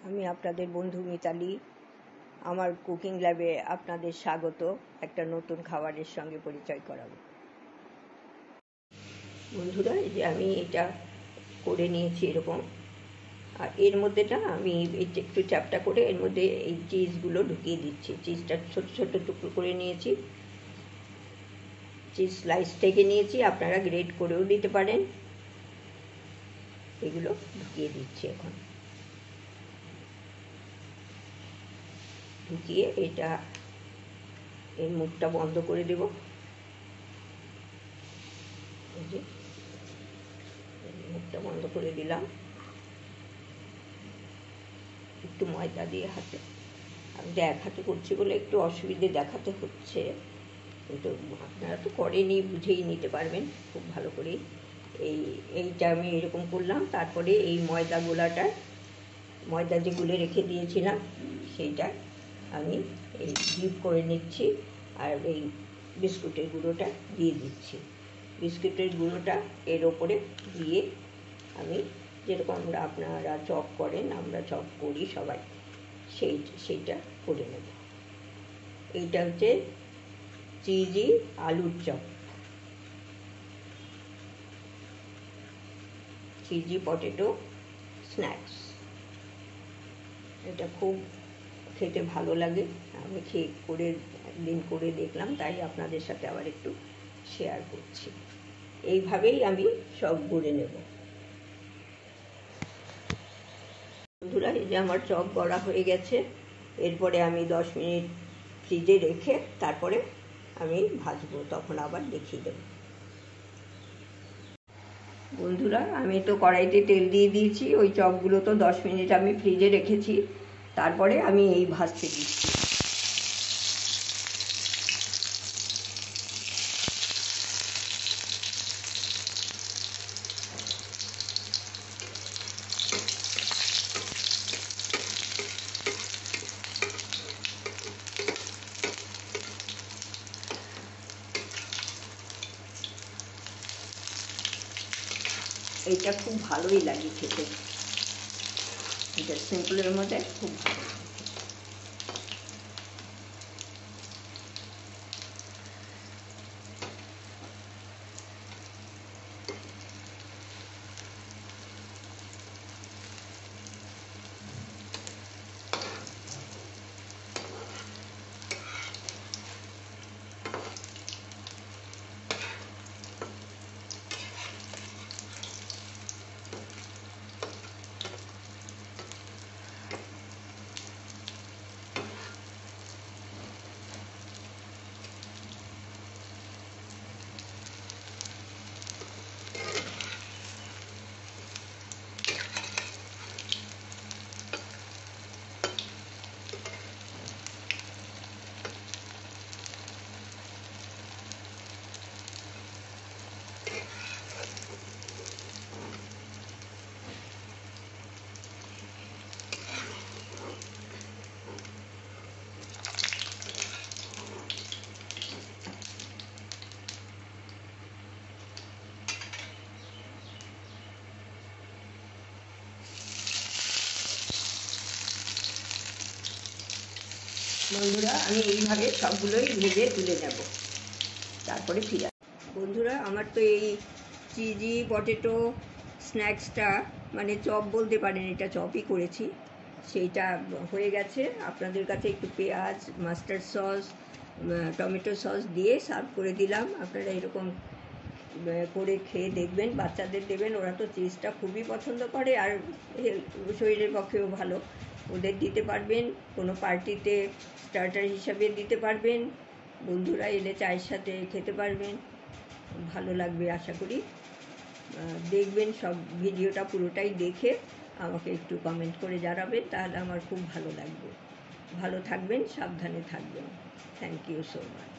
আমি আপনাদের বন্ধু মিতালি। আমার কুকিং ল্যাবে আপনাদের স্বাগত। একটা নতুন খাবারের সঙ্গে পরিচয় করাবো। বন্ধুরা, এই যে আমি এটা করে নিয়েছি এরকম, আর এর মধ্যে না আমি একটু চ্যাপটা করে এর মধ্যে এই চিজগুলো ঢুকিয়ে দিচ্ছি। চিজটা ছোট ছোট টুকরো করে নিয়েছি, চিজ স্লাইস থেকে নিয়েছি, আপনারা গ্রেট করেও দিতে পারেন। এগুলো ঢুকিয়ে দিচ্ছি এখন। ঢুকিয়ে এটা এর মুখটা বন্ধ করে দেব। এই যে মুখটা বন্ধ করে দিলাম। একটু ময়দা দিয়ে হাতে, আমি এক হাতে করছি বলে একটু অসুবিধে দেখাতে হচ্ছে, কিন্তু আপনারা তো করেনি, বুঝেই নিতে পারবেন খুব ভালো করেই। এইটা আমি এরকম করলাম। তারপরে এই ময়দা যে গুলে রেখে দিয়েছিলাম সেইটা আমি এই ডিপ করে নিচ্ছি, আর এই বিস্কুটের গুঁড়োটা দিয়ে দিচ্ছি। বিস্কুটের গুঁড়োটা এর ওপরে দিয়ে আমি যেরকম আপনারা চপ করেন, আমরা চপ করি সবাই, সেইটা করে নেব। এইটা হচ্ছে চিজি আলুর চপ, চিজি পটেটো স্ন্যাক্স। এটা খুব খেতে ভালো লাগে। আমি একদিন করে দেখলাম, তাই আপনাদের সাথে আবার একটু শেয়ার করছি। এইভাবেই আমি সব গড়ে নেব। বন্ধুরা, এই যে আমার চপ গড়া হয়ে গেছে। এরপরে আমি 10 মিনিট ফ্রিজে রেখে তারপরে আমি ভাজবো, তখন আবার দেখিয়ে দেবো। বন্ধুরা, আমি তো কড়াইতে তেল দিয়ে দিয়েছি। ওই চপগুলো তো 10 মিনিট আমি ফ্রিজে রেখেছি, তারপরে আমি এই ভাজতে দিচ্ছি। এইটা খুব ভালোই লাগে খেতে, এটা সিম্পলের মধ্যে খুব ভালো। বন্ধুরা, আমি এইভাবে সবগুলোই ভেজে তুলে নেব, তারপরে ফিরে। বন্ধুরা, আমার তো এই চিজি পটেটো স্ন্যাক্সটা, মানে চপ বলতে পারেন, এটা চপই করেছি, সেইটা হয়ে গেছে। আপনাদের কাছে একটু পেঁয়াজ, মাস্টার্ড সস, টমেটো সস দিয়ে সার্ভ করে দিলাম। আপনারা এরকম করে খেয়ে দেখবেন, বাচ্চাদের দেবেন, ওরা তো চিজটা খুবই পছন্দ করে, আর শরীরের পক্ষেও ভালো। ওদের দিতে পারবেন, কোনো পার্টিতে স্টার্টার হিসাবে দিতে পারবেন, বন্ধুরা এলে চায়ের সাথে খেতে পারবেন, ভালো লাগবে আশা করি। দেখবেন, সব ভিডিওটা পুরোটাই দেখে আমাকে একটু কমেন্ট করে জানাবেন, তাহলে আমার খুব ভালো লাগবে। ভালো থাকবেন, সাবধানে থাকবেন। Thank you so much.